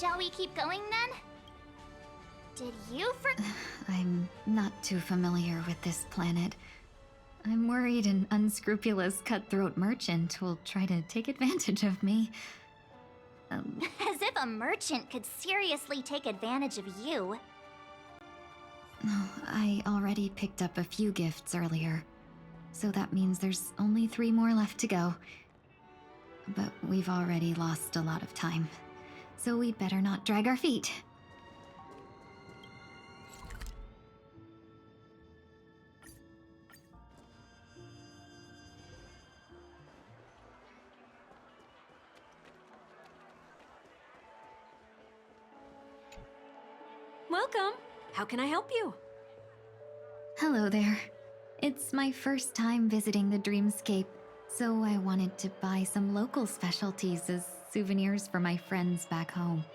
Shall we keep going then? Did you I'm not too familiar with this planet. I'm worried an unscrupulous cutthroat merchant will try to take advantage of me. As if a merchant could seriously take advantage of you. I already picked up a few gifts earlier, so that means there's only 3 more left to go. But we've already lost a lot of time, so we better not drag our feet. Welcome. How can I help you? Hello there. It's my first time visiting the Dreamscape, so I wanted to buy some local specialties as souvenirs for my friends back home.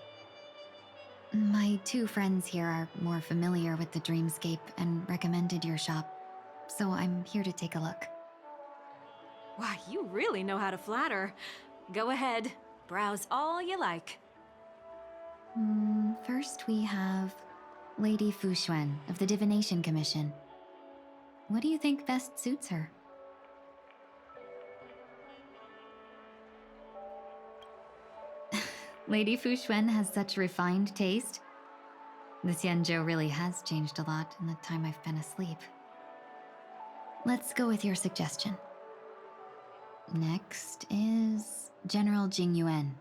My 2 friends here are more familiar with the Dreamscape and recommended your shop, so I'm here to take a look. Wow, you really know how to flatter. Go ahead. Browse all you like. First we have Lady Fuxuan of the Divination Commission. What do you think best suits her? Lady Fuxuan has such refined taste. The Xianzhou really has changed a lot in the time I've been asleep. Let's go with your suggestion. Next is General Jing Yuan.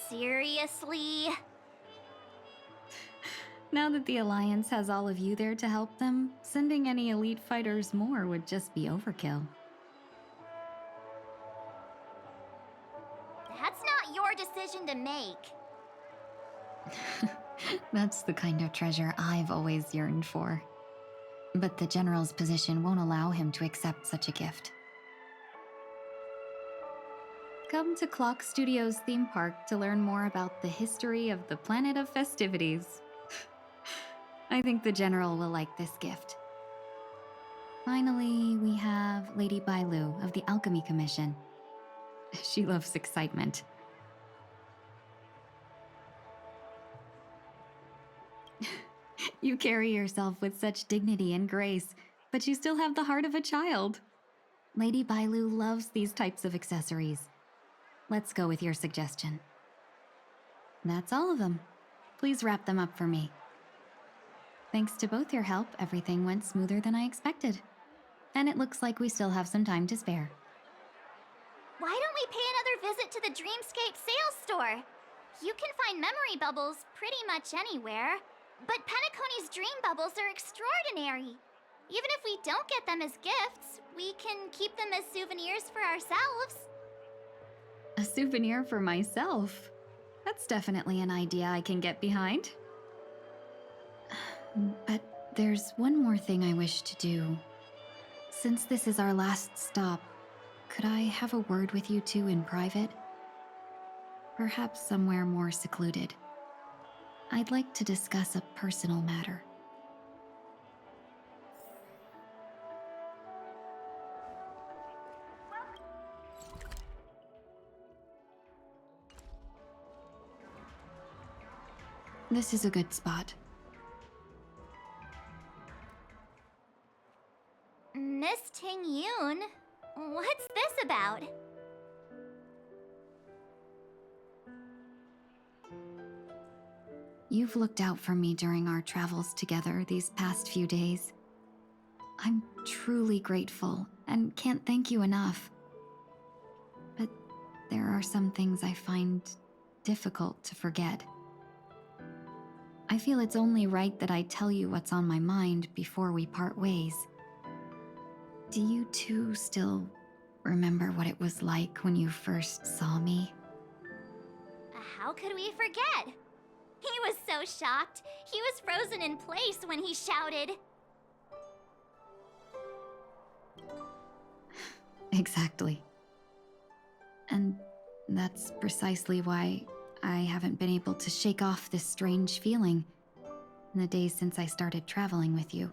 Seriously? Now that the Alliance has all of you there to help them, sending any elite fighters more would just be overkill. That's not your decision to make. That's the kind of treasure I've always yearned for. But the General's position won't allow him to accept such a gift. Come to Clock Studios theme park to learn more about the history of the planet of festivities. I think the General will like this gift. Finally, we have Lady Bailu of the Alchemy Commission. She loves excitement. You carry yourself with such dignity and grace, but you still have the heart of a child. Lady Bailu loves these types of accessories. Let's go with your suggestion. That's all of them. Please wrap them up for me. Thanks to both your help, everything went smoother than I expected. And it looks like we still have some time to spare. Why don't we pay another visit to the Dreamscape sales store? You can find memory bubbles pretty much anywhere. But Penacony's dream bubbles are extraordinary. Even if we don't get them as gifts, we can keep them as souvenirs for ourselves. A souvenir for myself? That's definitely an idea I can get behind. But there's one more thing I wish to do. Since this is our last stop, could I have a word with you two in private? Perhaps somewhere more secluded. I'd like to discuss a personal matter. This is a good spot. Miss Ting Yoon, what's this about? You've looked out for me during our travels together these past few days. I'm truly grateful and can't thank you enough. But there are some things I find difficult to forget. I feel it's only right that I tell you what's on my mind before we part ways. Do you two still remember what it was like when you first saw me? How could we forget? He was so shocked. He was frozen in place when he shouted. Exactly. And that's precisely why I haven't been able to shake off this strange feeling in the days since I started traveling with you.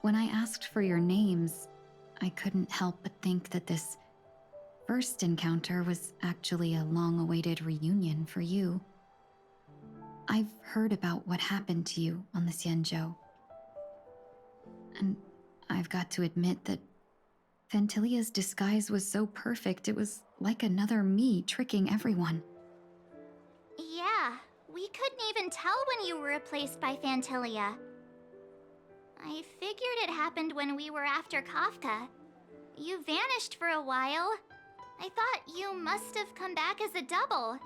When I asked for your names, I couldn't help but think that this first encounter was actually a long-awaited reunion for you. I've heard about what happened to you on the Xianzhou. And I've got to admit that Fantilia's disguise was so perfect, it was like another me tricking everyone. Yeah, we couldn't even tell when you were replaced by Fantilia. I figured it happened when we were after Kafka. You vanished for a while. I thought you must have come back as a double.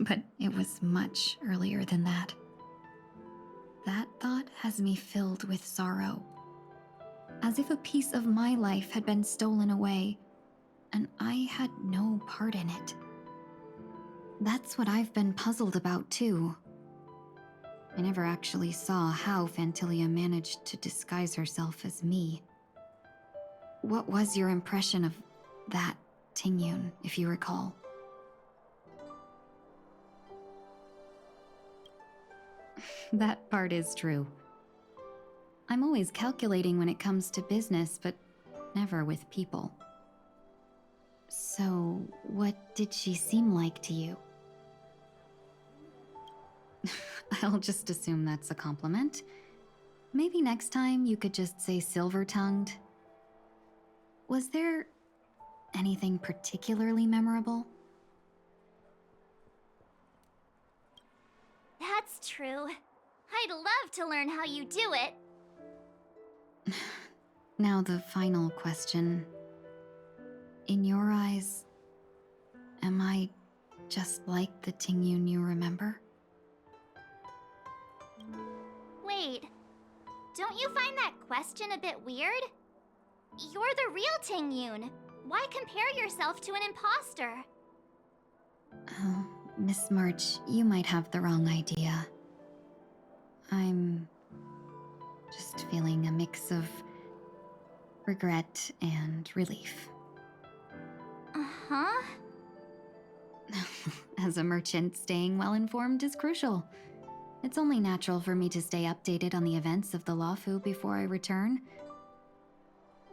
But it was much earlier than that. That thought has me filled with sorrow. As if a piece of my life had been stolen away, and I had no part in it. That's what I've been puzzled about, too. I never actually saw how Fantilia managed to disguise herself as me. What was your impression of that Tingyun, if you recall? That part is true. I'm always calculating when it comes to business, but never with people. So, what did she seem like to you? I'll just assume that's a compliment. Maybe next time you could just say silver-tongued. Was there anything particularly memorable? That's true. I'd love to learn how you do it. Now the final question. In your eyes, am I just like the Tingyun you remember? Wait, don't you find that question a bit weird? You're the real Tingyun. Why compare yourself to an imposter? Oh, Miss March, you might have the wrong idea. I'm just feeling a mix of regret and relief. Uh-huh. As a merchant, staying well-informed is crucial. It's only natural for me to stay updated on the events of the Luofu before I return.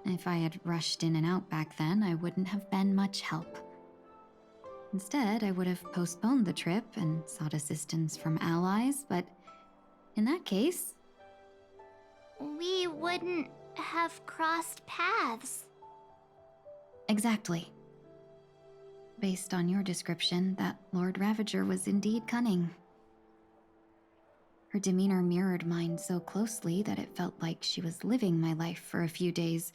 If I had rushed in and out back then, I wouldn't have been much help. Instead, I would have postponed the trip and sought assistance from allies, but in that case... We wouldn't have crossed paths. Exactly. Based on your description, that Lord Ravager was indeed cunning. Her demeanor mirrored mine so closely that it felt like she was living my life for a few days,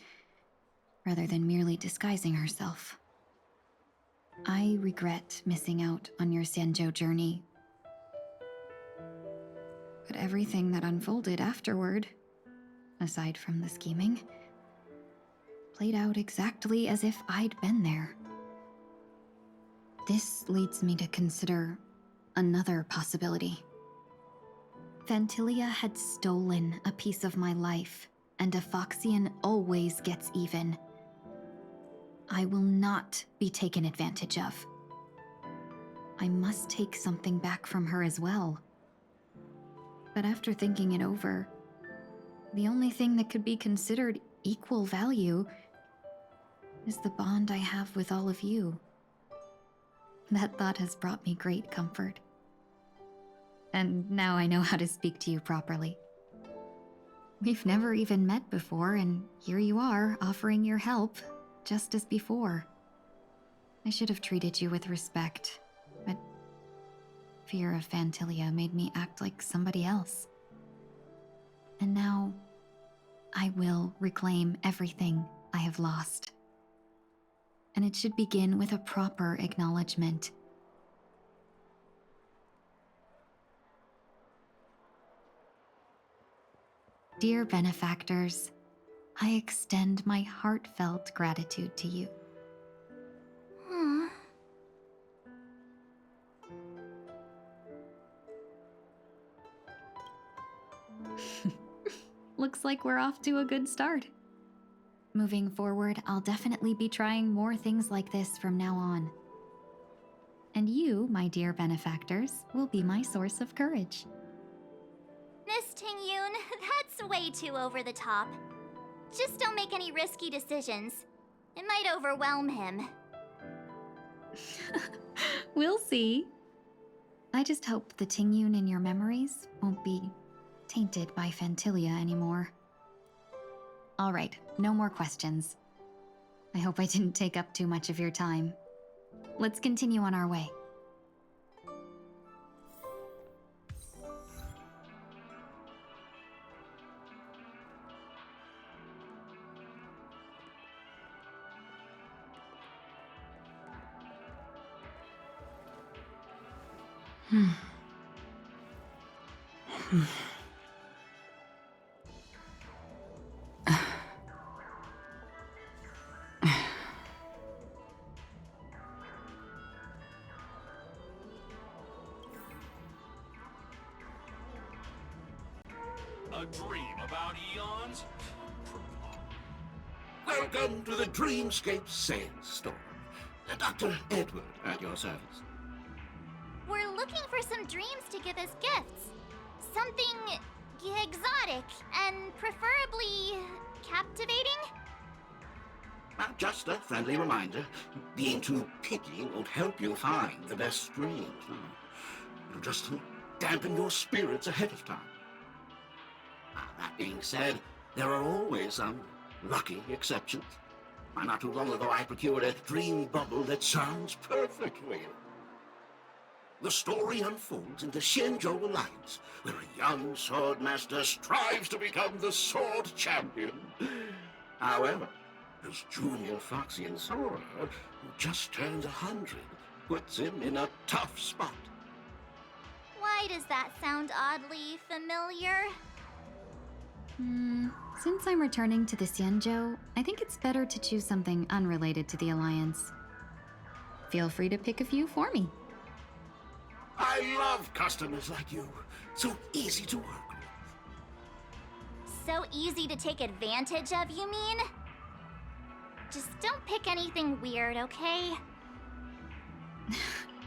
rather than merely disguising herself. I regret missing out on your Xianzhou journey. But everything that unfolded afterward, aside from the scheming, played out exactly as if I'd been there. This leads me to consider another possibility. Fantilia had stolen a piece of my life, and a Foxian always gets even. I will not be taken advantage of. I must take something back from her as well. But after thinking it over, the only thing that could be considered equal value is the bond I have with all of you. That thought has brought me great comfort. And now I know how to speak to you properly. We've never even met before, and here you are, offering your help, just as before. I should have treated you with respect, but fear of Fantilia made me act like somebody else. And now, I will reclaim everything I have lost. And it should begin with a proper acknowledgement. Dear benefactors, I extend my heartfelt gratitude to you. Huh. Looks like we're off to a good start. Moving forward, I'll definitely be trying more things like this from now on. And you, my dear benefactors, will be my source of courage. Miss Tingyun, that's way too over the top. Just don't make any risky decisions. It might overwhelm him. We'll see. I just hope the Tingyun in your memories won't be tainted by Fantilia anymore. All right, no more questions. I hope I didn't take up too much of your time. Let's continue on our way. A dream about eons? Welcome to the Dreamscape Sales Store. Dr. Edward at your service. We're looking for some dreams to give as gifts. Something exotic and preferably captivating. Just a friendly reminder, being too picky won't help you find the best dreams. It'll just dampen your spirits ahead of time. That being said, there are always some lucky exceptions. Not too long ago, I procured a dream bubble that sounds perfect for you. The story unfolds in the Shenzhou Alliance, where a young swordmaster strives to become the sword champion. However, his junior Foxian Sora, who just turned 100, puts him in a tough spot. Why does that sound oddly familiar? Since I'm returning to the Xianzhou, I think it's better to choose something unrelated to the Alliance. Feel free to pick a few for me. I love customers like you. So easy to work with. So easy to take advantage of, you mean? Just don't pick anything weird, okay?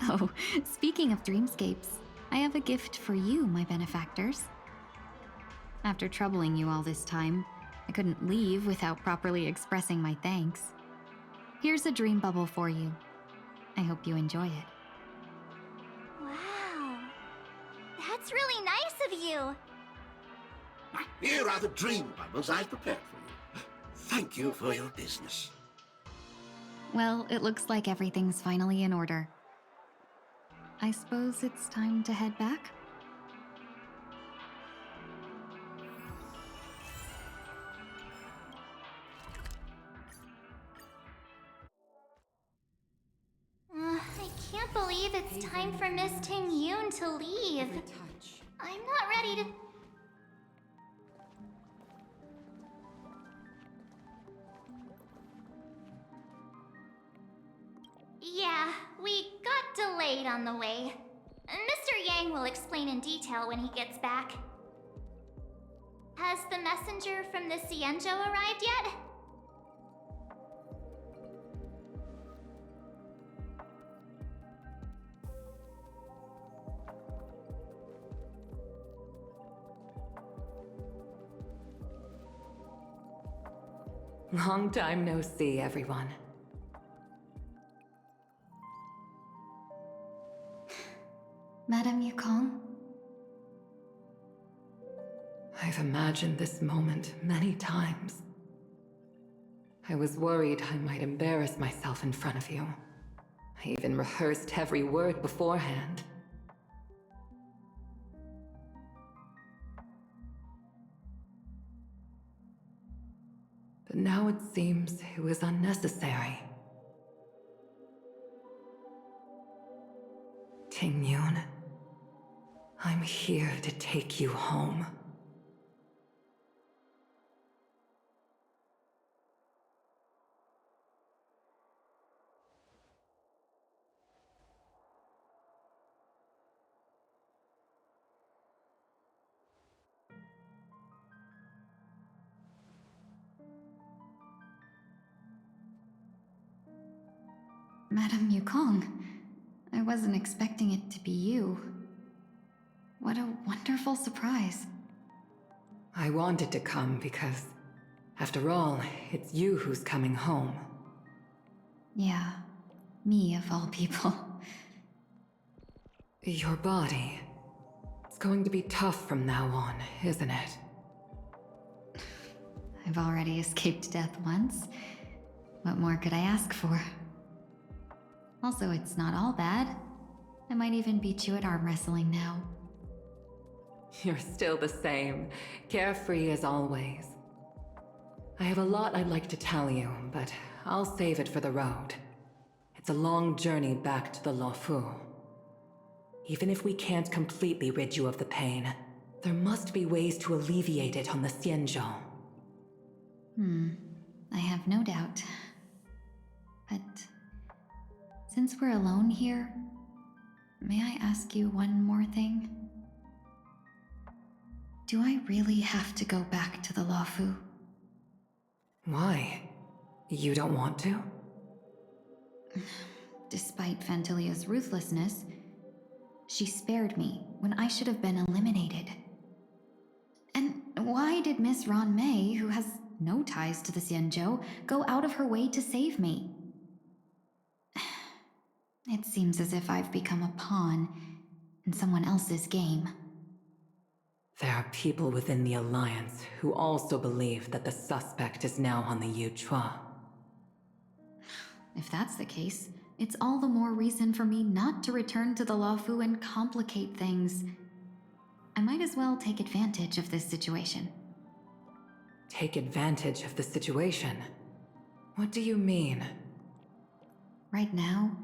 Oh, speaking of dreamscapes, I have a gift for you, my benefactors. After troubling you all this time, I couldn't leave without properly expressing my thanks. Here's a dream bubble for you. I hope you enjoy it. Wow. That's really nice of you. Here are the dream bubbles I've prepared for you. Thank you for your business. Well, it looks like everything's finally in order. I suppose it's time to head back? I can't believe it's time for Miss Ting-Yoon to leave. I'm not ready to... Yeah, we got delayed on the way. Mr. Yang will explain in detail when he gets back. Has the messenger from the Xianzhou arrived yet? Long time no see, everyone. Madame Yukong? I've imagined this moment many times. I was worried I might embarrass myself in front of you. I even rehearsed every word beforehand. But now it seems it was unnecessary. Ting-Yoon, I'm here to take you home. Madame Yukong, I wasn't expecting it to be you. What a wonderful surprise. I wanted to come because, After all, it's you who's coming home. Yeah, me of all people. Your body. It's going to be tough from now on, isn't it? I've already escaped death once. What more could I ask for? Also, it's not all bad. I might even beat you at arm wrestling now. You're still the same, carefree as always. I have a lot I'd like to tell you, but I'll save it for the road. It's a long journey back to the Luofu. Even if we can't completely rid you of the pain, there must be ways to alleviate it on the Xianzhou. I have no doubt. But since we're alone here, may I ask you one more thing? Do I really have to go back to the Luofu? Why? You don't want to? Despite Fantilia's ruthlessness, she spared me when I should have been eliminated. And why did Miss Ron Mei, who has no ties to the Xianzhou, go out of her way to save me? It seems as if I've become a pawn in someone else's game. There are people within the Alliance who also believe that the suspect is now on the Yuchua. If that's the case, it's all the more reason for me not to return to the Luofu and complicate things. I might as well take advantage of this situation. Take advantage of the situation? What do you mean? Right now,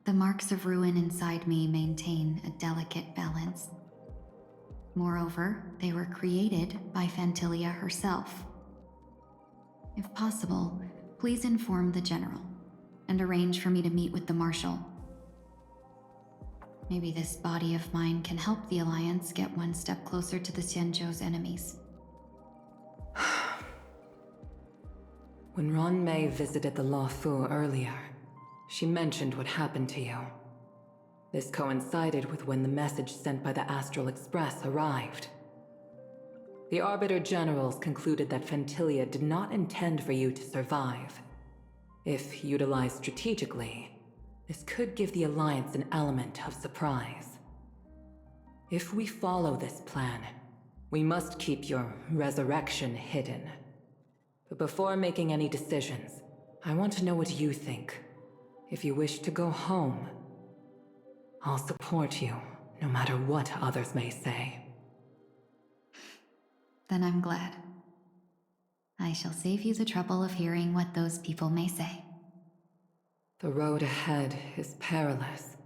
the marks of ruin inside me maintain a delicate balance. Moreover, they were created by Fantilia herself. If possible, please inform the General and arrange for me to meet with the Marshal. Maybe this body of mine can help the Alliance get one step closer to the Xianzhou's enemies. When Ron Mei visited the Luofu earlier, she mentioned what happened to you. This coincided with when the message sent by the Astral Express arrived. The Arbiter Generals concluded that Fantilia did not intend for you to survive. If utilized strategically, this could give the Alliance an element of surprise. If we follow this plan, we must keep your resurrection hidden. But before making any decisions, I want to know what you think. If you wish to go home, I'll support you, no matter what others may say. Then I'm glad. I shall save you the trouble of hearing what those people may say. The road ahead is perilous.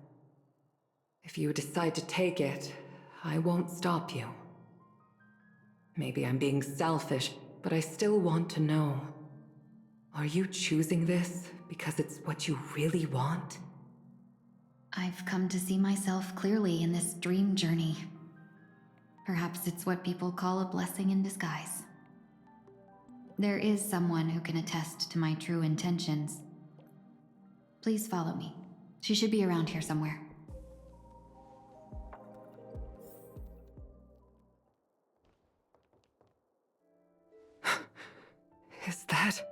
If you decide to take it, I won't stop you. Maybe I'm being selfish, but I still want to know. Are you choosing this because it's what you really want? I've come to see myself clearly in this dream journey. Perhaps it's what people call a blessing in disguise. There is someone who can attest to my true intentions. Please follow me. She should be around here somewhere. Is that...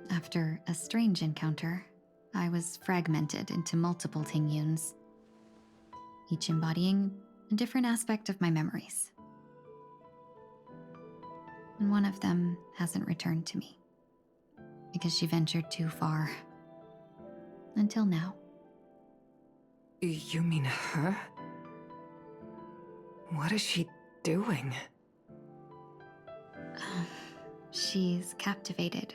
After a strange encounter, I was fragmented into multiple Tingyuns, each embodying a different aspect of my memories. And one of them hasn't returned to me, because she ventured too far. Until now. You mean her? What is she doing? She's captivated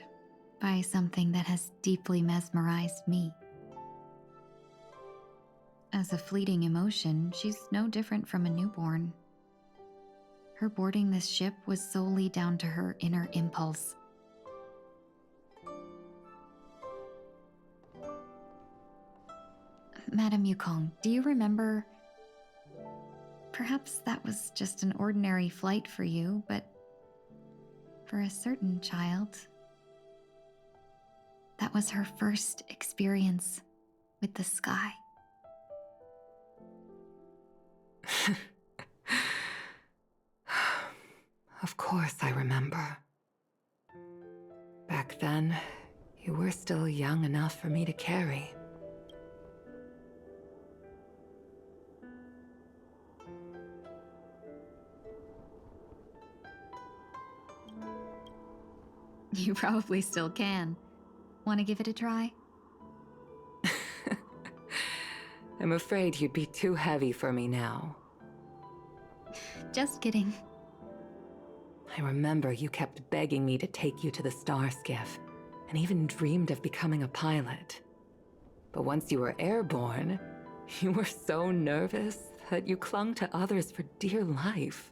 by something that has deeply mesmerized me. As a fleeting emotion, she's no different from a newborn. Her boarding this ship was solely down to her inner impulse. Madame Yukong, do you remember? Perhaps that was just an ordinary flight for you, but for a certain child, that was her first experience with the sky. Of course I remember. Back then, you were still young enough for me to carry. You probably still can. Want to give it a try? I'm afraid you'd be too heavy for me now. Just kidding. I remember you kept begging me to take you to the star skiff, and even dreamed of becoming a pilot. But once you were airborne, you were so nervous that you clung to others for dear life.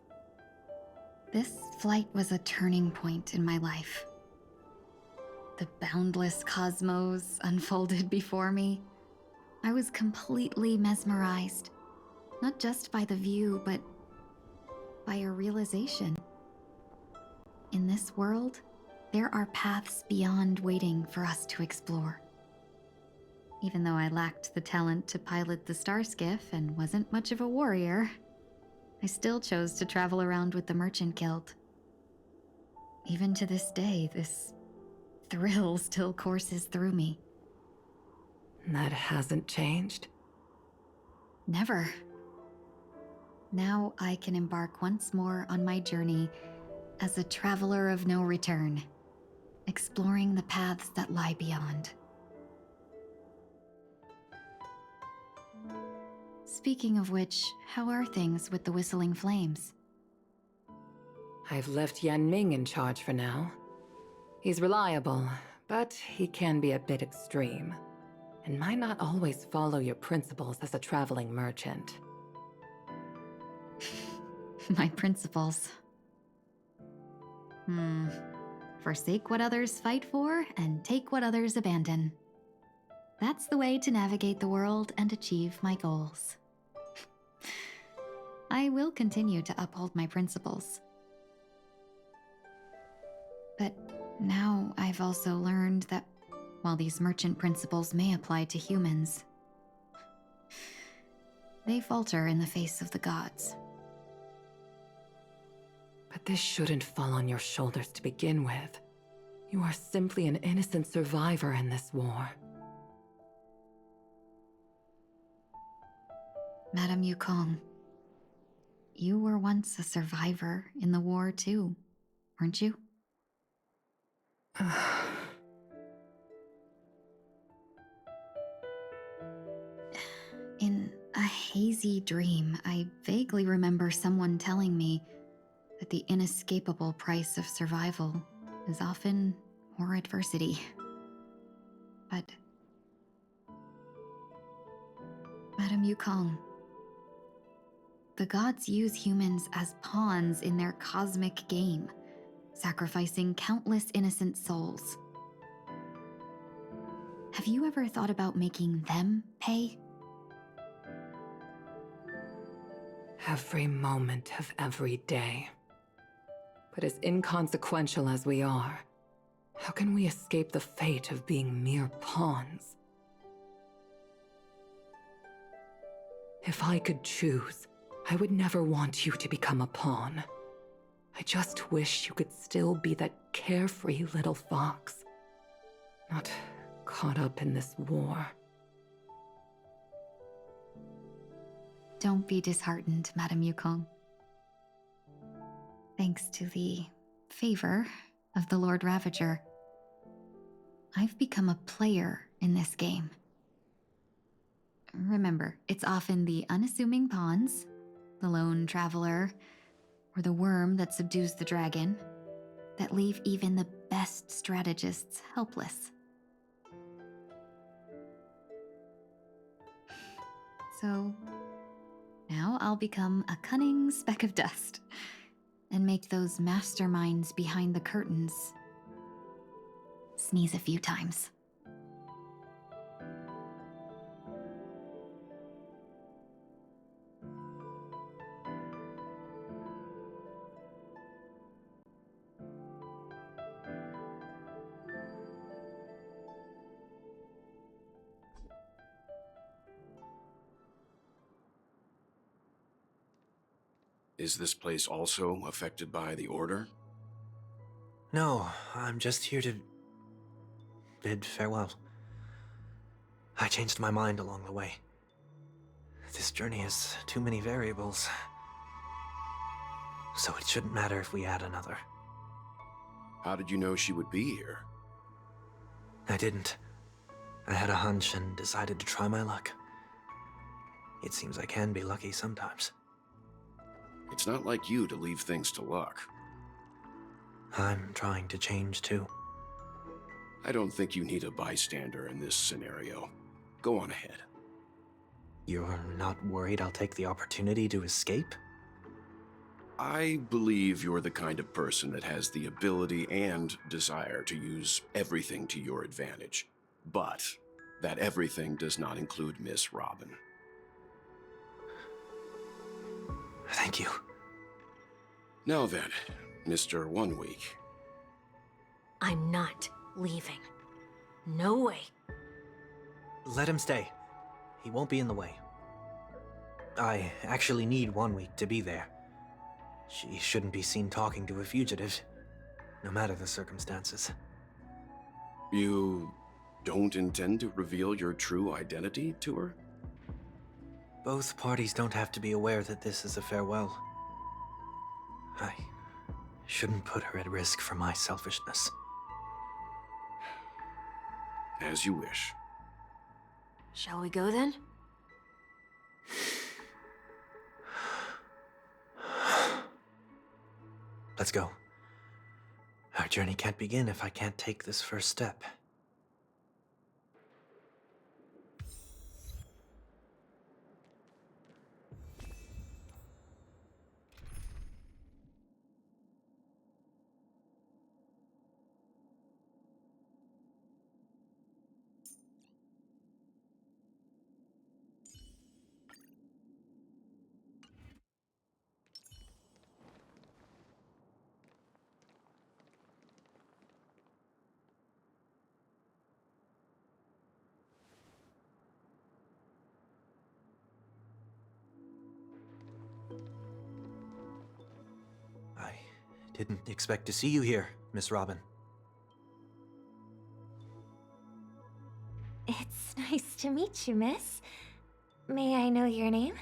This flight was a turning point in my life. The boundless cosmos unfolded before me. I was completely mesmerized, not just by the view, but by a realization. In this world, there are paths beyond waiting for us to explore. Even though I lacked the talent to pilot the star skiff and wasn't much of a warrior, I still chose to travel around with the Merchant Guild. Even to this day, this thrill still courses through me. That hasn't changed? Never. Now I can embark once more on my journey as a traveler of no return, exploring the paths that lie beyond. Speaking of which, how are things with the Whistling Flames? I've left Yan Ming in charge for now. He's reliable, but he can be a bit extreme, and might not always follow your principles as a traveling merchant. My principles. Forsake what others fight for and take what others abandon. That's the way to navigate the world and achieve my goals. I will continue to uphold my principles. But now I've also learned that while these merchant principles may apply to humans, they falter in the face of the gods. But this shouldn't fall on your shoulders to begin with. You are simply an innocent survivor in this war. Madame Yukong, you were once a survivor in the war too, weren't you? In a hazy dream, I vaguely remember someone telling me that the inescapable price of survival is often more adversity. But Madame Yukong, the gods use humans as pawns in their cosmic game, sacrificing countless innocent souls. Have you ever thought about making them pay? Every moment of every day. But as inconsequential as we are, how can we escape the fate of being mere pawns? If I could choose, I would never want you to become a pawn. I just wish you could still be that carefree little fox, not caught up in this war. Don't be disheartened, Madame Yukong. Thanks to the favor of the Lord Ravager, I've become a player in this game. Remember, it's often the unassuming pawns, the lone traveler, or the worm that subdues the dragon, that leave even the best strategists helpless. So, now I'll become a cunning speck of dust and make those masterminds behind the curtains sneeze a few times. Is this place also affected by the Order? No, I'm just here to bid farewell. I changed my mind along the way. This journey has too many variables. So it shouldn't matter if we add another. How did you know she would be here? I didn't. I had a hunch and decided to try my luck. It seems I can be lucky sometimes. It's not like you to leave things to luck. I'm trying to change too. I don't think you need a bystander in this scenario. Go on ahead. You're not worried I'll take the opportunity to escape? I believe you're the kind of person that has the ability and desire to use everything to your advantage. But that everything does not include Miss Robin. Thank you. Now then, Mr. 1 Week. I'm not leaving. No way. Let him stay. He won't be in the way. I actually need 1 week to be there. She shouldn't be seen talking to a fugitive, no matter the circumstances. You don't intend to reveal your true identity to her? Both parties don't have to be aware that this is a farewell. I shouldn't put her at risk for my selfishness. As you wish. Shall we go then? Let's go. Our journey can't begin if I can't take this first step. I didn't expect to see you here, Miss Robin. It's nice to meet you, miss. May I know your name?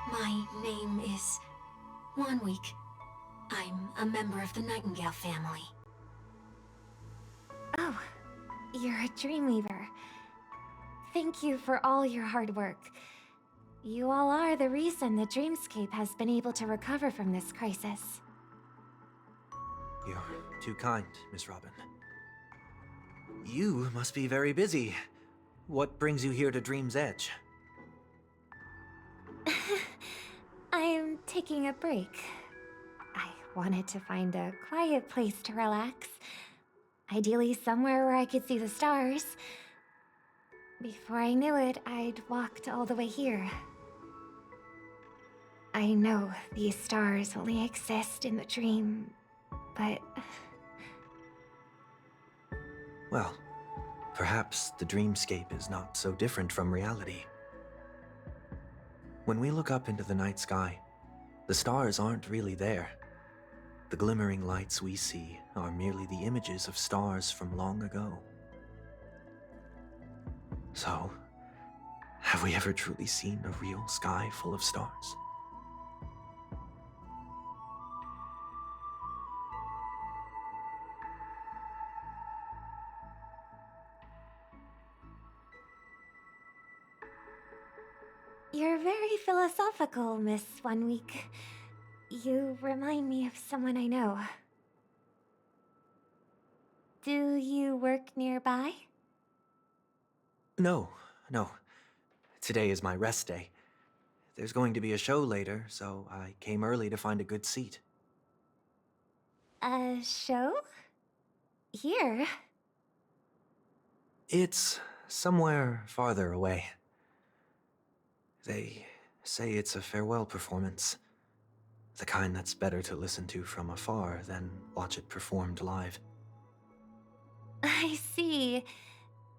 My name is 1 Week. I'm a member of the Nightingale family. Oh, you're a Dreamweaver. Thank you for all your hard work. You all are the reason the Dreamscape has been able to recover from this crisis. You're too kind, Miss Robin. You must be very busy. What brings you here to Dream's Edge? I'm taking a break. I wanted to find a quiet place to relax. Ideally somewhere where I could see the stars. Before I knew it, I'd walked all the way here. I know these stars only exist in the dream, but... Well, perhaps the dreamscape is not so different from reality. When we look up into the night sky, the stars aren't really there. The glimmering lights we see are merely the images of stars from long ago. So, have we ever truly seen a real sky full of stars? You're very philosophical, Miss 1 Week. You remind me of someone I know. Do you work nearby? No. Today is my rest day. There's going to be a show later, so I came early to find a good seat. A show? Here? It's somewhere farther away. They say it's a farewell performance. The kind that's better to listen to from afar than watch it performed live. I see.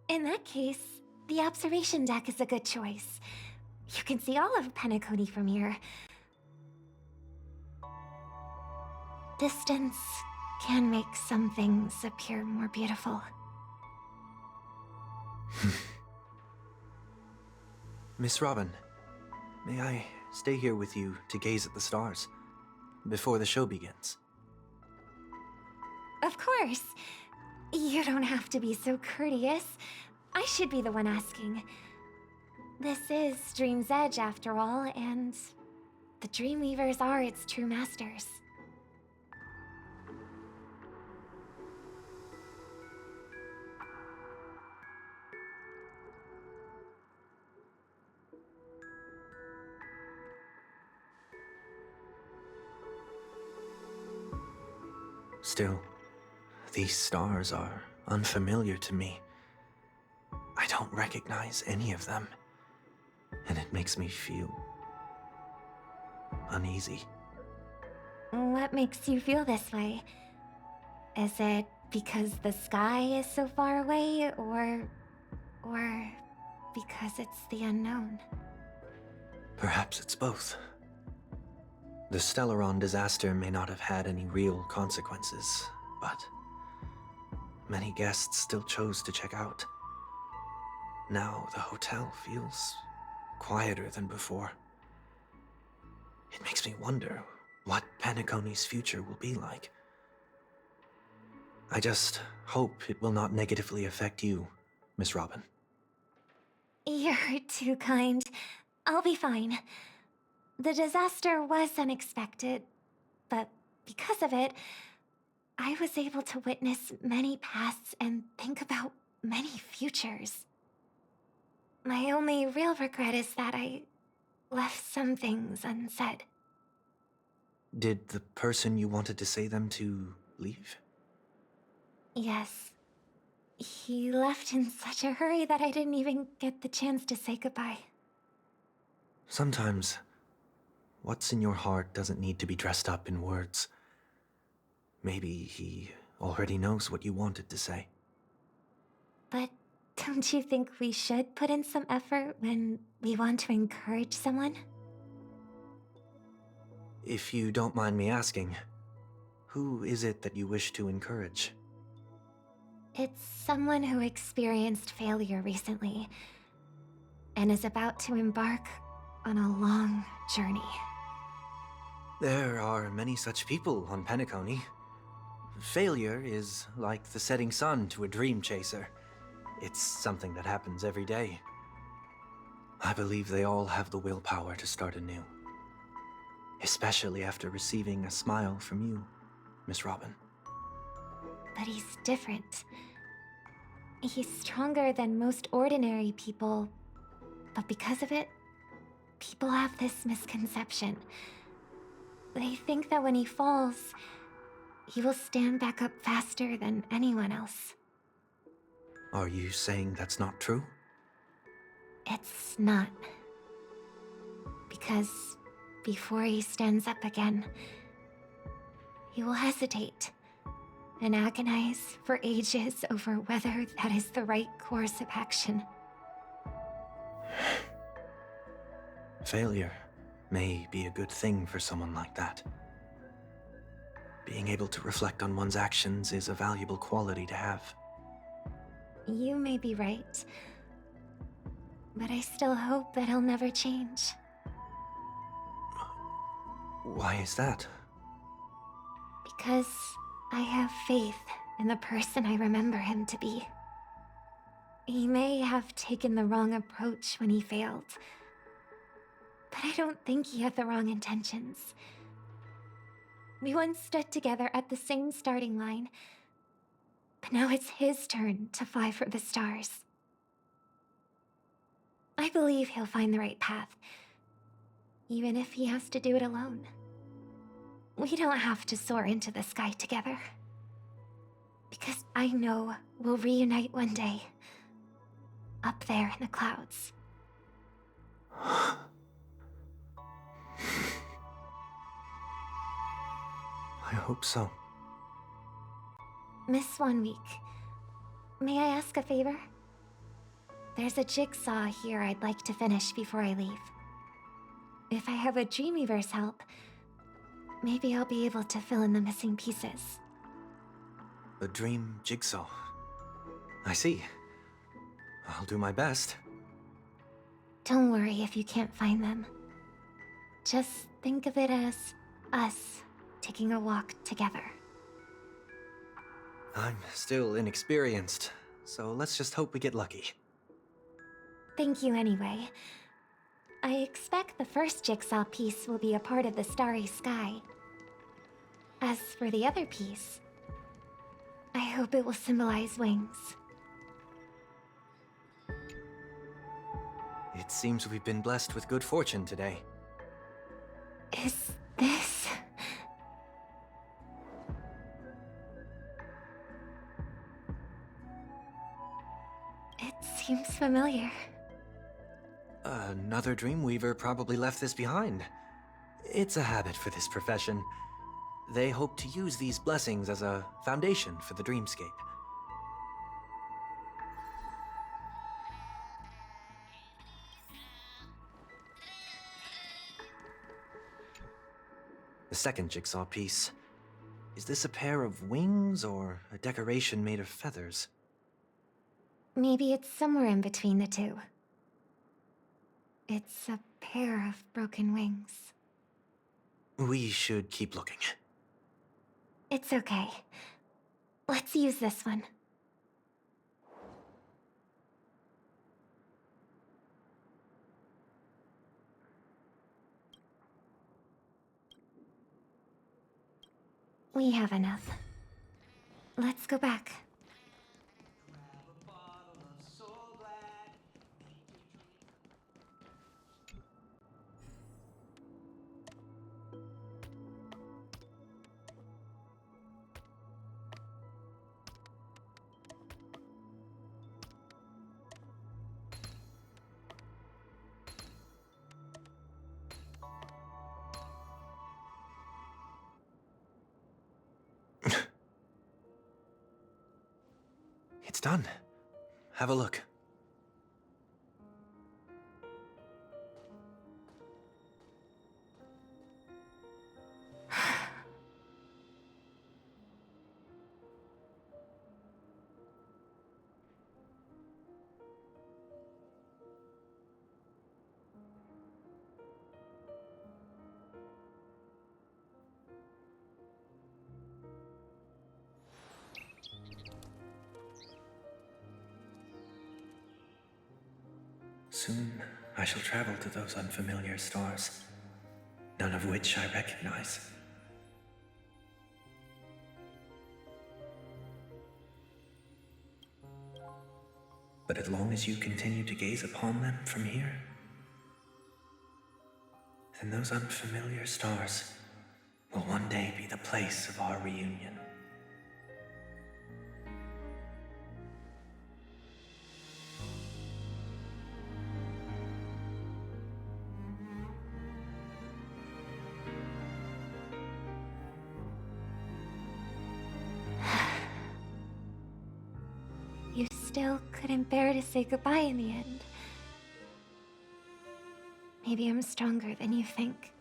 In that case, the observation deck is a good choice. You can see all of Penacony from here. Distance can make some things appear more beautiful. Miss Robin, may I stay here with you to gaze at the stars before the show begins? Of course. You don't have to be so courteous. I should be the one asking. This is Dream's Edge, after all, and the Dreamweavers are its true masters. Still, these stars are unfamiliar to me. I don't recognize any of them, and it makes me feel uneasy. What makes you feel this way? Is it because the sky is so far away, or because it's the unknown? Perhaps it's both. The Stellaron disaster may not have had any real consequences, but many guests still chose to check out. Now the hotel feels quieter than before. It makes me wonder what Penacony's future will be like. I just hope it will not negatively affect you, Miss Robin. You're too kind. I'll be fine. The disaster was unexpected, but because of it, I was able to witness many pasts and think about many futures. My only real regret is that I left some things unsaid. Did the person you wanted to say them to leave? Yes. He left in such a hurry that I didn't even get the chance to say goodbye. Sometimes, what's in your heart doesn't need to be dressed up in words. Maybe he already knows what you wanted to say. But don't you think we should put in some effort when we want to encourage someone? If you don't mind me asking, who is it that you wish to encourage? It's someone who experienced failure recently and is about to embark on a long journey. There are many such people on Penacony. Failure is like the setting sun to a dream chaser. It's something that happens every day. I believe they all have the willpower to start anew. Especially after receiving a smile from you, Miss Robin. But he's different. He's stronger than most ordinary people, but because of it, people have this misconception. They think that when he falls, he will stand back up faster than anyone else. Are you saying that's not true? It's not. Because before he stands up again, he will hesitate and agonize for ages over whether that is the right course of action. Failure may be a good thing for someone like that. Being able to reflect on one's actions is a valuable quality to have. You may be right, but I still hope that he'll never change. Why is that? Because I have faith in the person I remember him to be. He may have taken the wrong approach when he failed, but I don't think he had the wrong intentions. We once stood together at the same starting line, but now it's his turn to fly for the stars. I believe he'll find the right path, even if he has to do it alone. We don't have to soar into the sky together, because I know we'll reunite one day, up there in the clouds. I hope so. Miss 1 Week, may I ask a favor? There's a jigsaw here I'd like to finish before I leave. If I have a Dreamweaver's help, maybe I'll be able to fill in the missing pieces. A dream jigsaw. I see. I'll do my best. Don't worry if you can't find them. Just think of it as us taking a walk together. I'm still inexperienced, so let's just hope we get lucky. Thank you anyway. I expect the first jigsaw piece will be a part of the starry sky. As for the other piece, I hope it will symbolize wings. It seems we've been blessed with good fortune today. Is this... It seems familiar. Another Dreamweaver probably left this behind. It's a habit for this profession. They hope to use these blessings as a foundation for the dreamscape. The second jigsaw piece. Is this a pair of wings or a decoration made of feathers? Maybe it's somewhere in between the two. It's a pair of broken wings. We should keep looking. It's okay. Let's use this one. We have enough. Let's go back. It's done. Have a look. Soon, I shall travel to those unfamiliar stars, none of which I recognize. But as long as you continue to gaze upon them from here, then those unfamiliar stars will one day be the place of our reunion. You still couldn't bear to say goodbye in the end. Maybe I'm stronger than you think.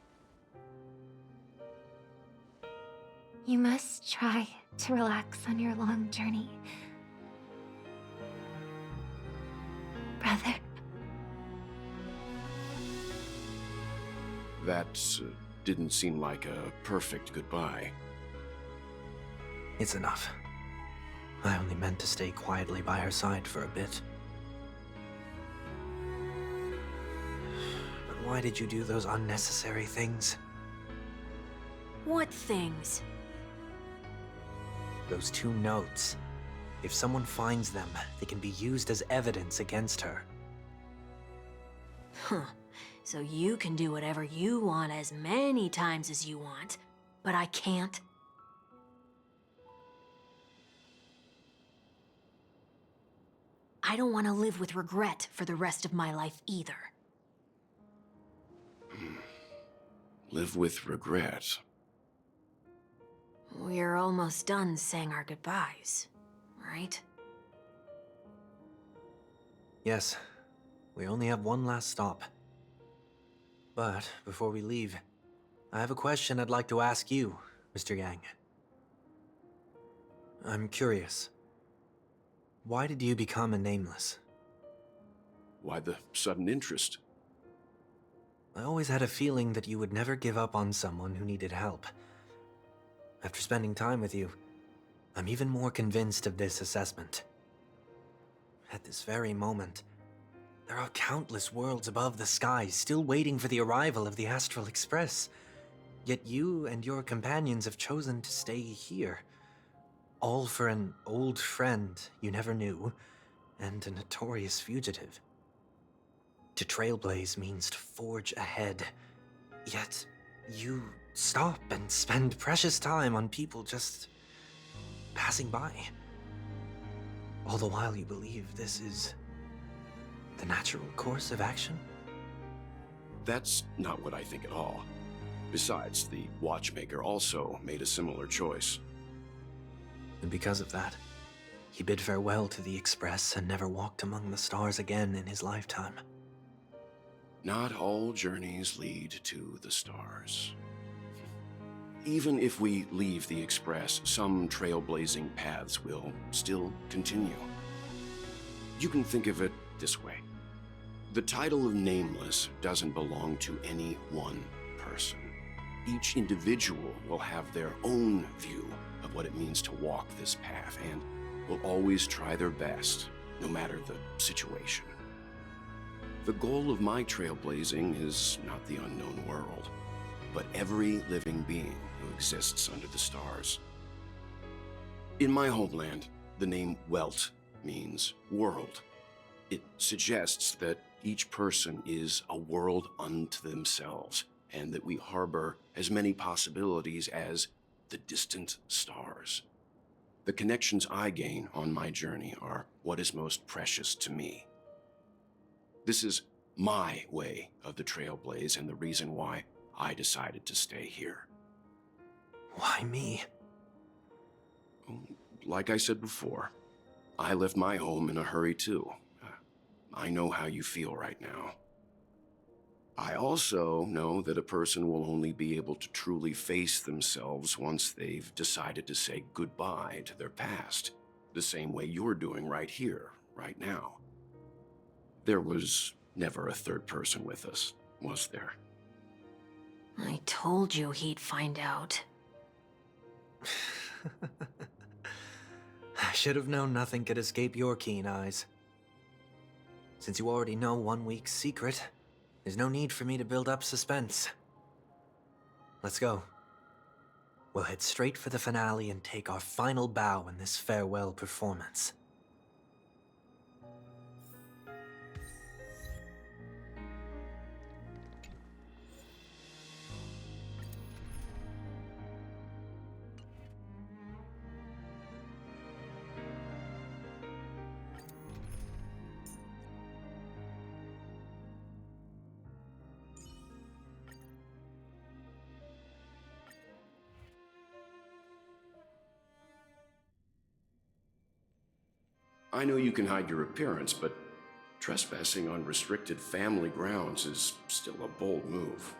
You must try to relax on your long journey. Brother. That didn't seem like a perfect goodbye. It's enough. I only meant to stay quietly by her side for a bit. But why did you do those unnecessary things? What things? Those 2 notes. If someone finds them, they can be used as evidence against her. Huh. So you can do whatever you want as many times as you want, but I can't? I don't want to live with regret for the rest of my life either. Live with regret. We're almost done saying our goodbyes, right? Yes. We only have one last stop. But before we leave, I have a question I'd like to ask you, Mr. Yang. I'm curious. Why did you become a Nameless? Why the sudden interest? I always had a feeling that you would never give up on someone who needed help. After spending time with you, I'm even more convinced of this assessment. At this very moment, there are countless worlds above the sky still waiting for the arrival of the Astral Express. Yet you and your companions have chosen to stay here. All for an old friend you never knew, and a notorious fugitive. To trailblaze means to forge ahead. Yet, you stop and spend precious time on people just passing by. All the while you believe this is the natural course of action? That's not what I think at all. Besides, the watchmaker also made a similar choice. And because of that, he bid farewell to the Express and never walked among the stars again in his lifetime. Not all journeys lead to the stars. Even if we leave the Express, some trailblazing paths will still continue. You can think of it this way. The title of Nameless doesn't belong to any one person. Each individual will have their own view of what it means to walk this path and will always try their best, no matter the situation. The goal of my trailblazing is not the unknown world, but every living being who exists under the stars. In my homeland, the name Welt means world. It suggests that each person is a world unto themselves, and that we harbor as many possibilities as the distant stars. The connections I gain on my journey are what is most precious to me. This is my way of the trailblaze and the reason why I decided to stay here. Why me? Like I said before, I left my home in a hurry too. I know how you feel right now. I also know that a person will only be able to truly face themselves once they've decided to say goodbye to their past, the same way you're doing right here, right now. There was never a third person with us, was there? I told you he'd find out. I should have known nothing could escape your keen eyes. Since you already know 1 week's secret, there's no need for me to build up suspense. Let's go. We'll head straight for the finale and take our final bow in this farewell performance. I know you can hide your appearance, but trespassing on restricted family grounds is still a bold move.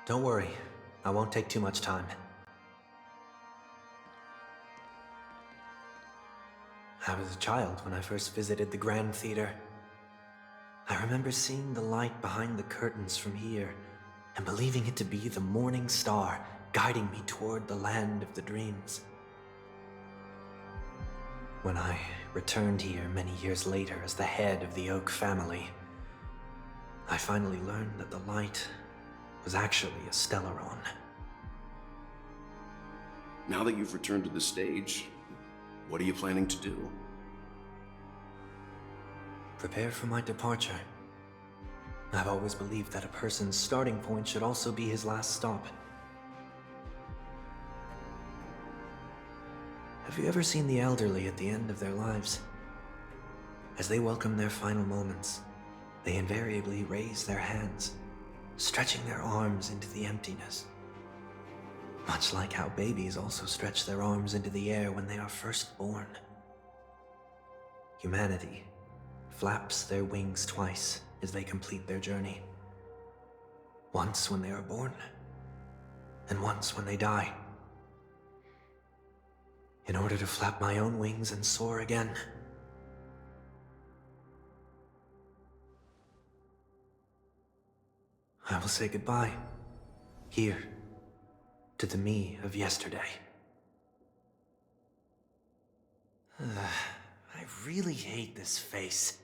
Don't worry, I won't take too much time. I was a child when I first visited the Grand Theater. I remember seeing the light behind the curtains from here and believing it to be the morning star guiding me toward the land of the dreams. When I returned here many years later as the head of the Oak family, I finally learned that the light was actually a Stellaron. Now that you've returned to the stage, what are you planning to do? Prepare for my departure. I've always believed that a person's starting point should also be his last stop. Have you ever seen the elderly at the end of their lives? As they welcome their final moments, they invariably raise their hands, stretching their arms into the emptiness. Much like how babies also stretch their arms into the air when they are first born. Humanity flaps their wings twice as they complete their journey, Once when they are born, and once when they die. In order to flap my own wings and soar again. I will say goodbye, here, to the me of yesterday. I really hate this face.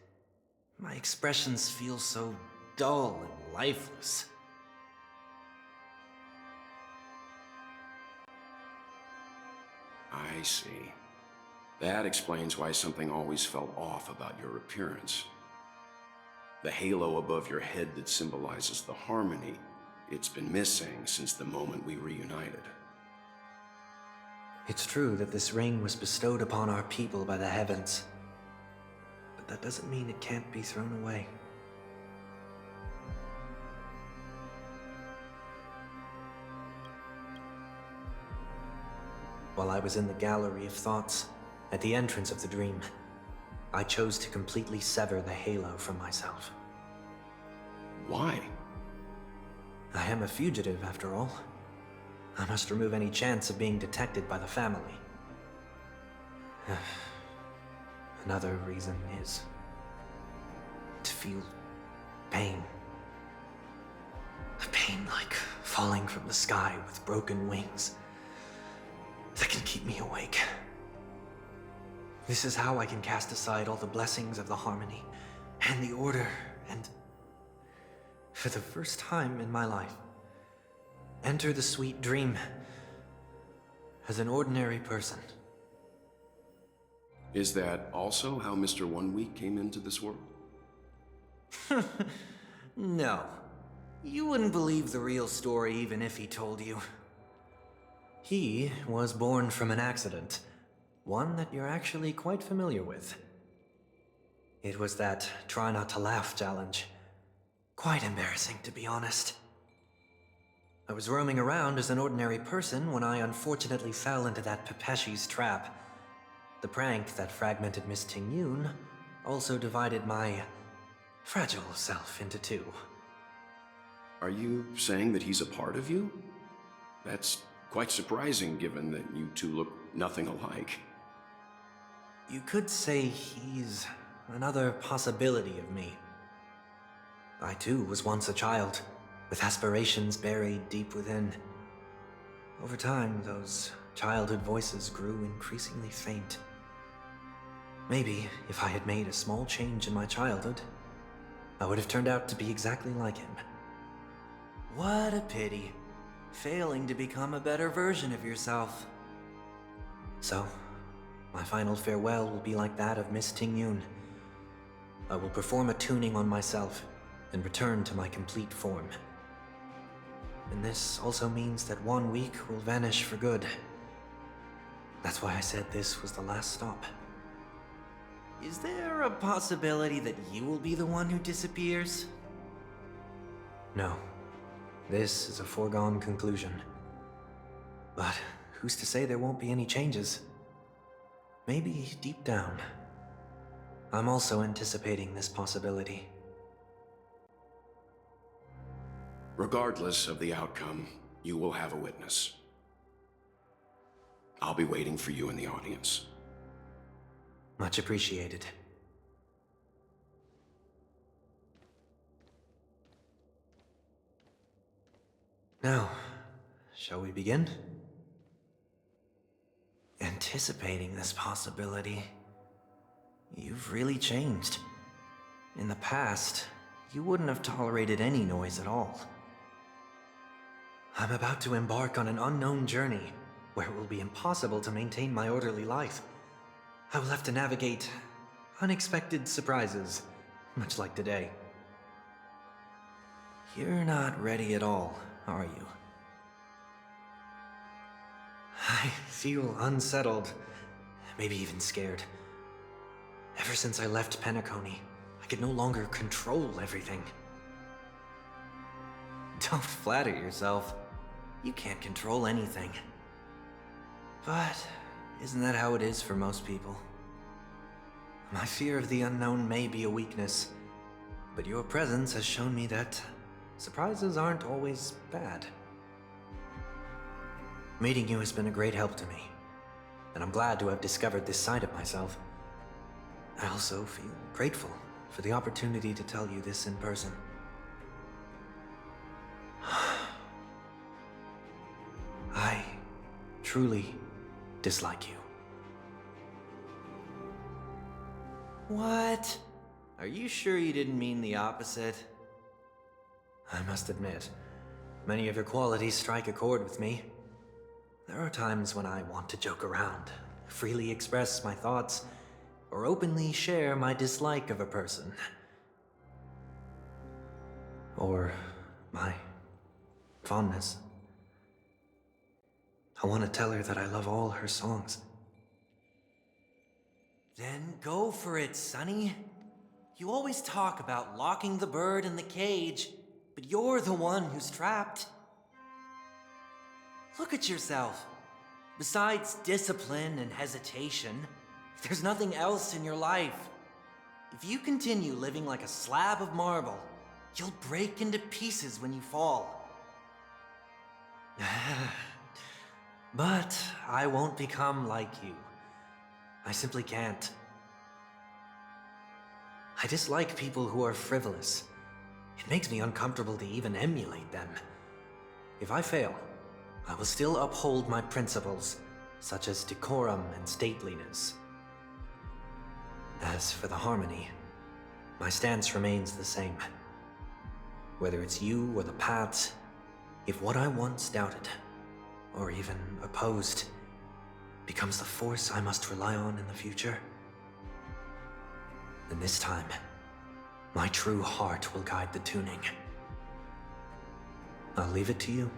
My expressions feel so dull and lifeless. I see. That explains why something always felt off about your appearance. The halo above your head that symbolizes the harmony, it's been missing since the moment we reunited. It's true that this ring was bestowed upon our people by the heavens, but that doesn't mean it can't be thrown away. While I was in the gallery of thoughts, at the entrance of the dream, I chose to completely sever the halo from myself. Why? I am a fugitive, after all. I must remove any chance of being detected by the family. Another reason is to feel pain. A pain like falling from the sky with broken wings that can keep me awake. This is how I can cast aside all the blessings of the harmony and the order and, for the first time in my life, enter the sweet dream as an ordinary person. Is that also how Mr. 1 Week came into this world? No. You wouldn't believe the real story even if he told you. He was born from an accident, one that you're actually quite familiar with. It was that try not to laugh challenge. Quite embarrassing, to be honest. I was roaming around as an ordinary person when I unfortunately fell into that Pepeshi's trap. The prank that fragmented Miss Ting-Yun also divided my fragile self into two. Are you saying that he's a part of you? That's quite surprising given that you two look nothing alike. You could say he's another possibility of me. I too was once a child, with aspirations buried deep within. Over time, those childhood voices grew increasingly faint. Maybe if I had made a small change in my childhood, I would have turned out to be exactly like him. What a pity. Failing to become a better version of yourself. So, my final farewell will be like that of Miss Ting-Yun. I will perform a tuning on myself and return to my complete form. And this also means that 1 week will vanish for good. That's why I said this was the last stop. Is there a possibility that you will be the one who disappears? No. This is a foregone conclusion. But who's to say there won't be any changes? Maybe deep down, I'm also anticipating this possibility. Regardless of the outcome, you will have a witness. I'll be waiting for you in the audience. Much appreciated. Now, shall we begin? Anticipating this possibility, you've really changed. In the past, you wouldn't have tolerated any noise at all. I'm about to embark on an unknown journey, where it will be impossible to maintain my orderly life. I will have to navigate unexpected surprises, much like today. You're not ready at all, are you? I feel unsettled, maybe even scared. Ever since I left Penacony, I could no longer control everything. Don't flatter yourself. You can't control anything. But isn't that how it is for most people? My fear of the unknown may be a weakness, but your presence has shown me that surprises aren't always bad. Meeting you has been a great help to me, and I'm glad to have discovered this side of myself. I also feel grateful for the opportunity to tell you this in person. I truly dislike you. What? Are you sure you didn't mean the opposite? I must admit, many of your qualities strike a chord with me. There are times when I want to joke around, freely express my thoughts, or openly share my dislike of a person. Or my fondness. I want to tell her that I love all her songs. Then go for it, Sonny. You always talk about locking the bird in the cage, but you're the one who's trapped. Look at yourself. Besides discipline and hesitation, there's nothing else in your life. If you continue living like a slab of marble, you'll break into pieces when you fall. But I won't become like you. I simply can't. I dislike people who are frivolous. It makes me uncomfortable to even emulate them. If I fail, I will still uphold my principles, such as decorum and stateliness. As for the harmony, my stance remains the same. Whether it's you or the paths, if what I once doubted, or even opposed, becomes the force I must rely on in the future, then this time, my true heart will guide the tuning. I'll leave it to you.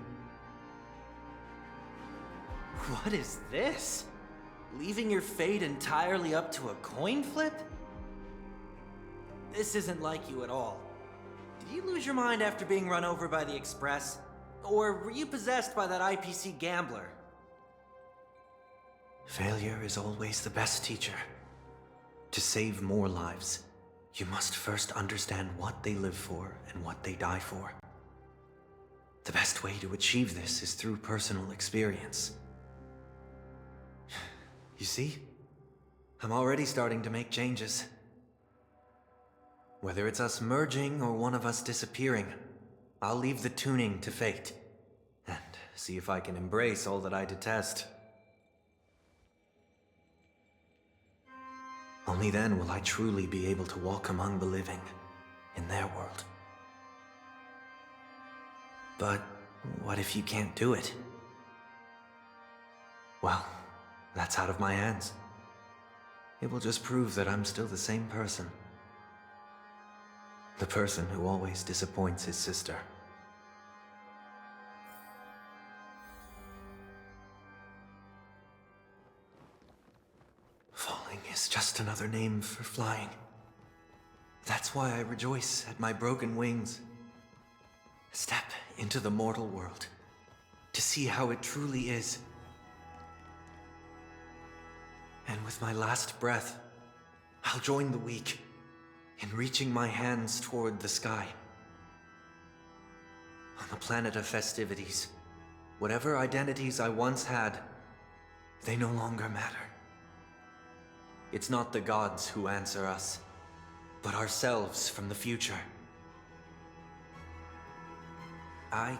What is this? Leaving your fate entirely up to a coin flip? This isn't like you at all. Did you lose your mind after being run over by the Express? Or were you possessed by that IPC gambler? Failure is always the best teacher. To save more lives, you must first understand what they live for and what they die for. The best way to achieve this is through personal experience. You see? I'm already starting to make changes. Whether it's us merging or one of us disappearing, I'll leave the tuning to fate, and see if I can embrace all that I detest. Only then will I truly be able to walk among the living, in their world. But what if you can't do it? Well, that's out of my hands. It will just prove that I'm still the same person. The person who always disappoints his sister. Falling is just another name for flying. That's why I rejoice at my broken wings. Step into the mortal world to see how it truly is. And with my last breath, I'll join the weak in reaching my hands toward the sky. On the planet of festivities, whatever identities I once had, they no longer matter. It's not the gods who answer us, but ourselves from the future. I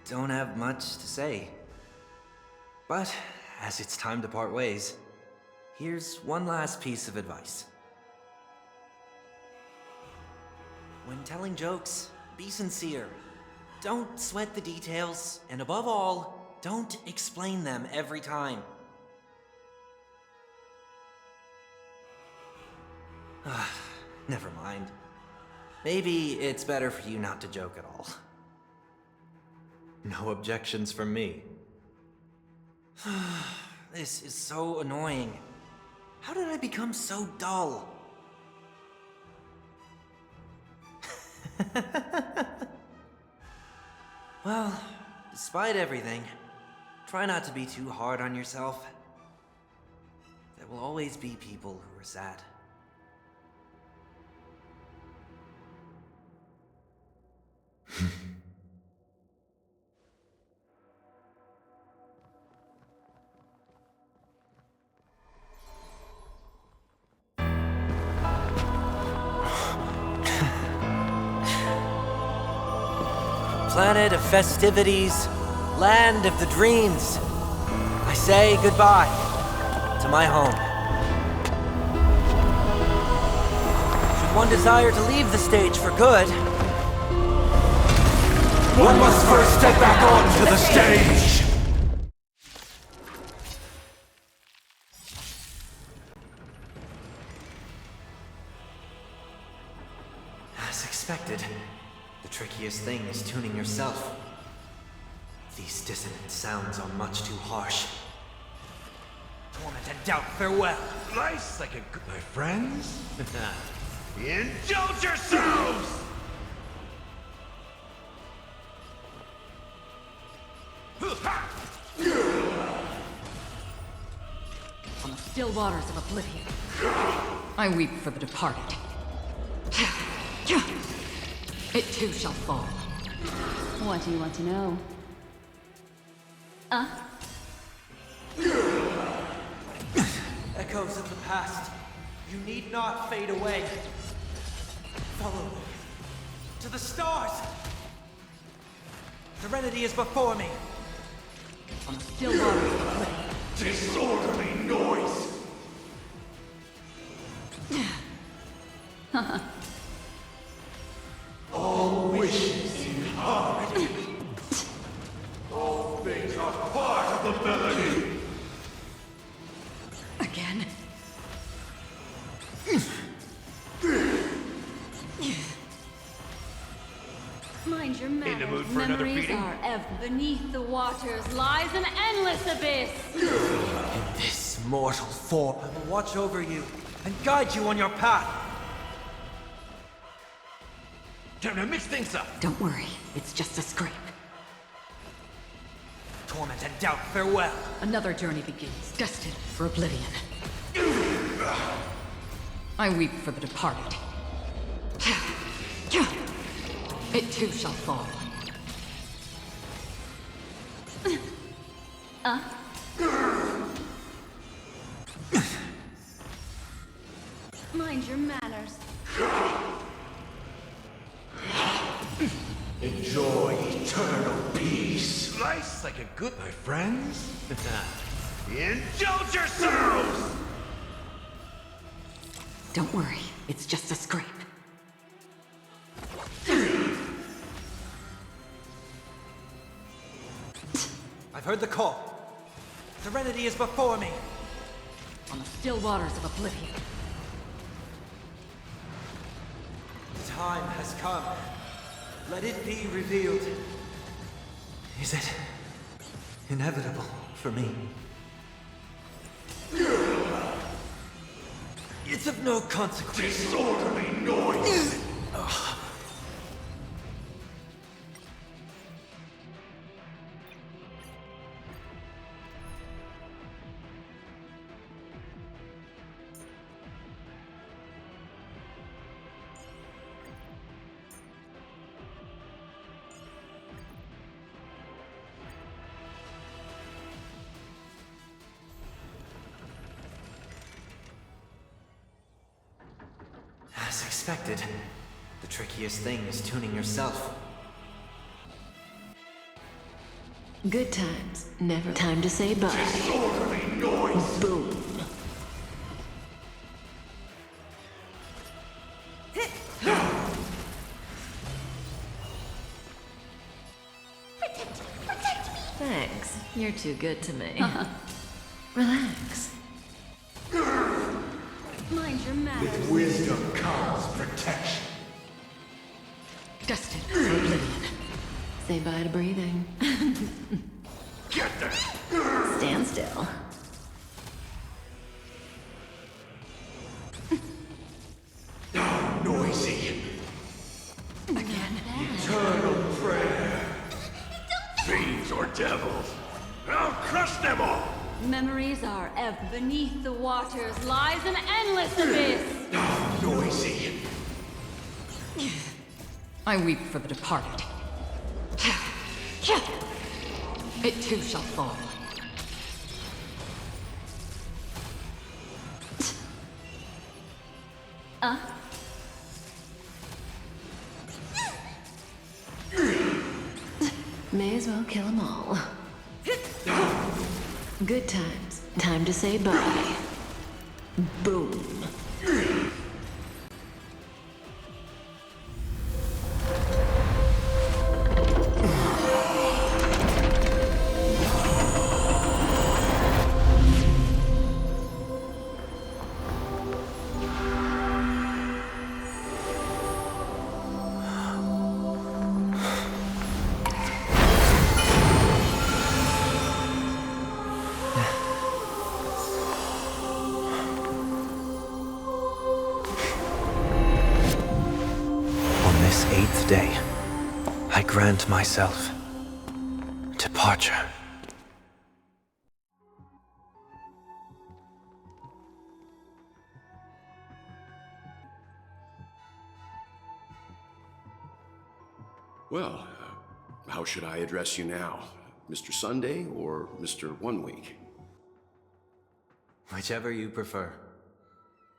don't have much to say, but as it's time to part ways, here's one last piece of advice. When telling jokes, be sincere. Don't sweat the details, and above all, don't explain them every time. Never mind. Maybe it's better for you not to joke at all. No objections from me. This is so annoying. How did I become so dull? Well, despite everything, try not to be too hard on yourself. There will always be people who are sad. Planet of festivities, land of the dreams, I say goodbye to my home. Should one desire to leave the stage for good, One must first step back onto the stage! as expected, the trickiest thing is tuning yourself. These dissonant sounds are much too harsh. Torment and doubt, farewell. Life's like a good... My friends? Indulge yourselves! On the still waters of oblivion, I weep for the departed. It too shall fall. What do you want to know? Echoes of the past, you need not fade away. Follow me to the stars. Serenity is before me. On the still waters of oblivion. Disorderly noise! All wishes in harmony. All things are part of the melody. Again? Mind your manners. In the mood for another Memories beating? are ever beneath the waters lies an endless abyss. In this mortal form, I will watch over you and guide you on your path. Time to mix things up. Don't worry, it's just a scrape. Torment and doubt, farewell. Another journey begins, destined for oblivion. I weep for the departed. It too shall fall. Mind your manners. Enjoy eternal peace. Life's like a good... My friends? Indulge yourselves! Don't worry, it's just a scrape. I've heard the call. Serenity is before me. On the still waters of oblivion. The time has come. Let it be revealed. Is it inevitable for me? It's of no consequence. Disorderly noise! As expected, the trickiest thing is tuning yourself. Good times, never time to say bye. Disorderly noise! Boom. Thanks. You're too good to me. Relax. Mind your manners. With wisdom comes protection. Destined for oblivion. Say bye to breathing. Get there! Stand still. Noisy. Again. Eternal prayer. Fiends or devils. I'll crush them all! Memories are ever beneath the waters lies an endless abyss. Noisy. I weep for the departed. It too shall fall. May as well kill them all. Good times. Time to say bye. Boom. On this 8th day, I grant myself departure. Well, how should I address you now? Mr. Sunday or Mr. 1 Week? Whichever you prefer.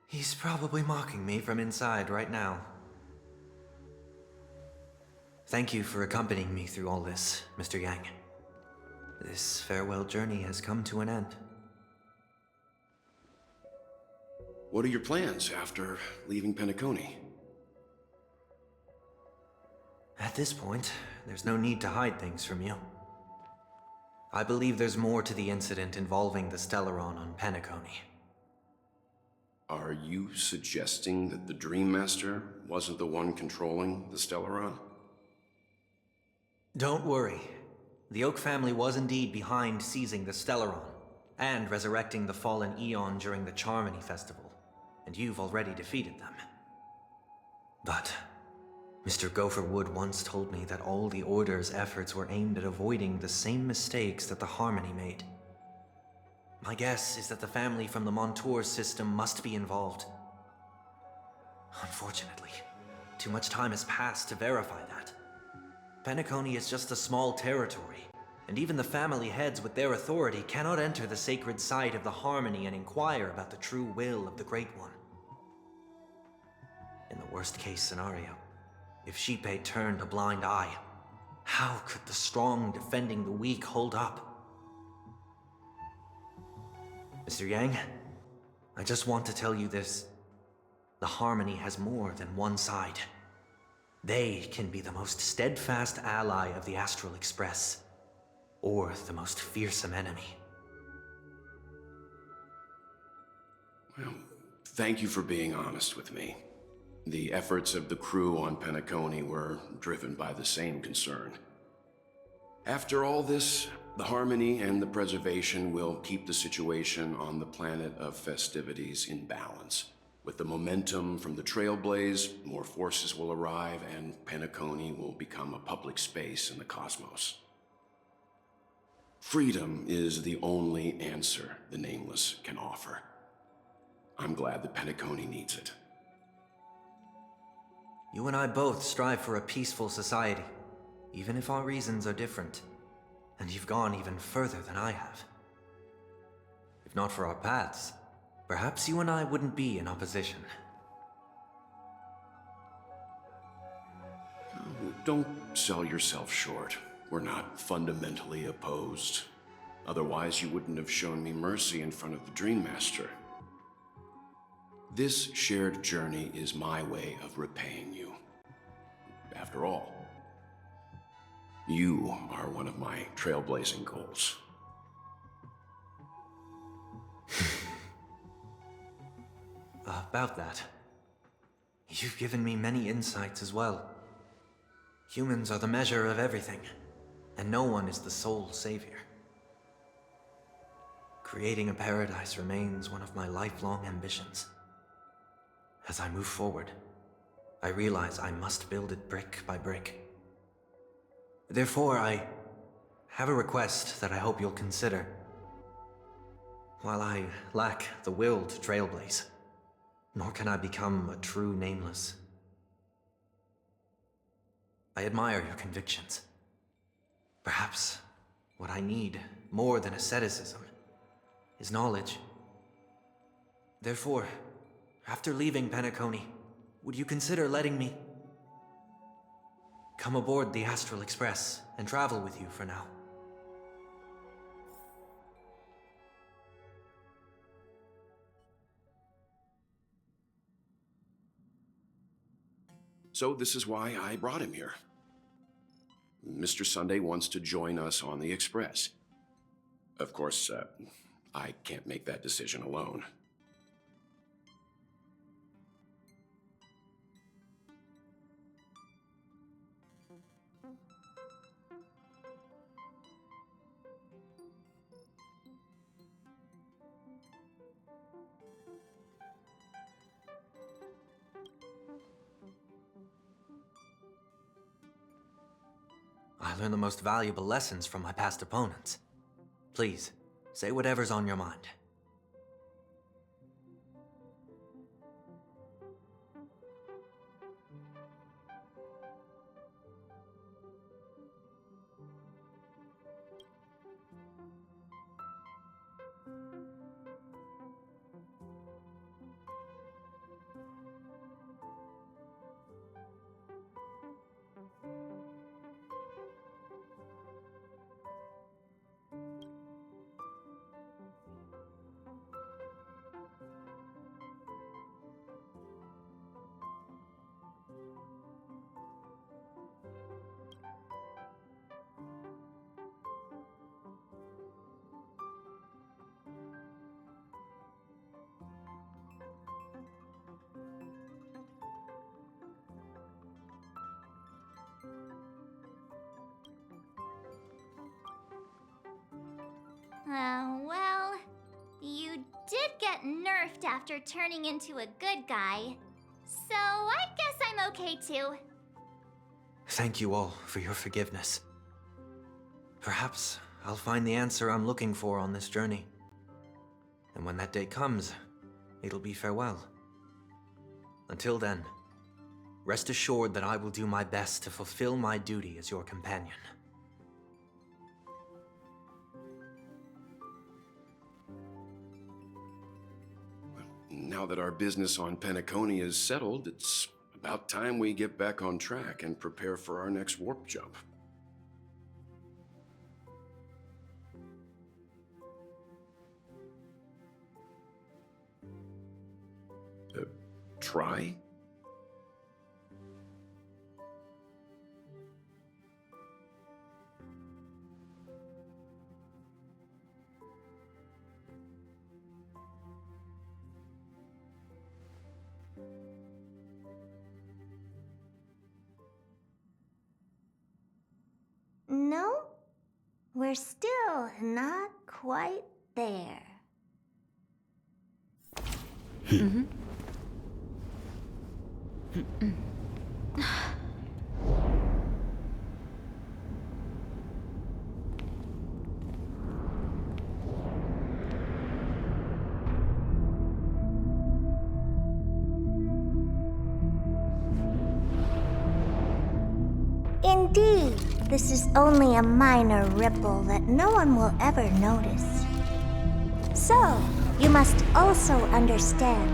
He's probably mocking me from inside right now. Thank you for accompanying me through all this, Mr. Yang. This farewell journey has come to an end. What are your plans after leaving Penacony? At this point, there's no need to hide things from you. I believe there's more to the incident involving the Stellaron on Penacony. Are you suggesting that the Dream Master wasn't the one controlling the Stellaron? Don't worry. The Oak family was indeed behind seizing the Stellaron, and resurrecting the fallen Eon during the Charmony Festival, and you've already defeated them. But Mr. Gopherwood once told me that all the Order's efforts were aimed at avoiding the same mistakes that the Harmony made. My guess is that the family from the Montour system must be involved. Unfortunately, too much time has passed to verify that. Penacony is just a small territory, and even the family heads with their authority cannot enter the sacred site of the Harmony and inquire about the true will of the Great One. In the worst-case scenario, if Xipe turned a blind eye, how could the strong defending the weak hold up? Mr. Yang, I just want to tell you this. The Harmony has more than one side. They can be the most steadfast ally of the Astral Express, or the most fearsome enemy. Well, thank you for being honest with me. The efforts of the crew on Penacony were driven by the same concern. After all this, the Harmony and the Preservation will keep the situation on the planet of festivities in balance. With the momentum from the Trailblaze, more forces will arrive and Penacony will become a public space in the cosmos. Freedom is the only answer the Nameless can offer. I'm glad that Penacony needs it. You and I both strive for a peaceful society, even if our reasons are different. And you've gone even further than I have. If not for our paths, perhaps you and I wouldn't be in opposition. Don't sell yourself short. We're not fundamentally opposed. Otherwise, you wouldn't have shown me mercy in front of the Dream Master. This shared journey is my way of repaying you. After all, you are one of my trailblazing goals. About that, you've given me many insights as well. Humans are the measure of everything, and no one is the sole savior. Creating a paradise remains one of my lifelong ambitions. As I move forward, I realize I must build it brick by brick. Therefore, I have a request that I hope you'll consider. While I lack the will to trailblaze, nor can I become a true Nameless, I admire your convictions. Perhaps what I need, more than asceticism, is knowledge. Therefore, after leaving Penacony, would you consider letting me come aboard the Astral Express and travel with you for now. So this is why I brought him here. Mr. Sunday wants to join us on the Express. Of course, I can't make that decision alone. I learned the most valuable lessons from my past opponents. Please, say whatever's on your mind. Well, you did get nerfed after turning into a good guy. So I guess I'm okay too. Thank you all for your forgiveness. Perhaps I'll find the answer I'm looking for on this journey. And when that day comes, it'll be farewell. Until then, rest assured that I will do my best to fulfill my duty as your companion. Now that our business on Penacony is settled, it's about time we get back on track and prepare for our next warp jump. Try? No, we're still not quite there. Mm-hmm. Indeed, this is only a minor ripple that no one will ever notice. So, you must also understand,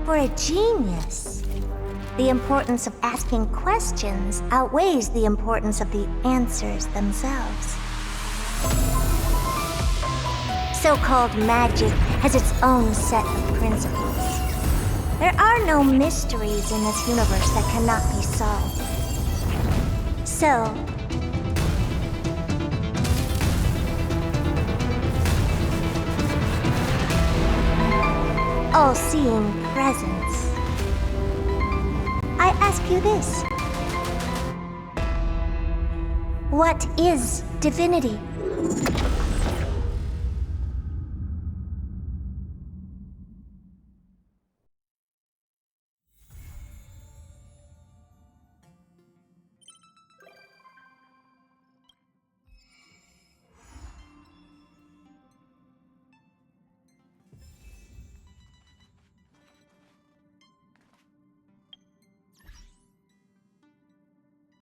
for a genius, the importance of asking questions outweighs the importance of the answers themselves. So-called magic has its own set of principles. There are no mysteries in this universe that cannot be solved. So, all-seeing presence, I ask you this. What is divinity?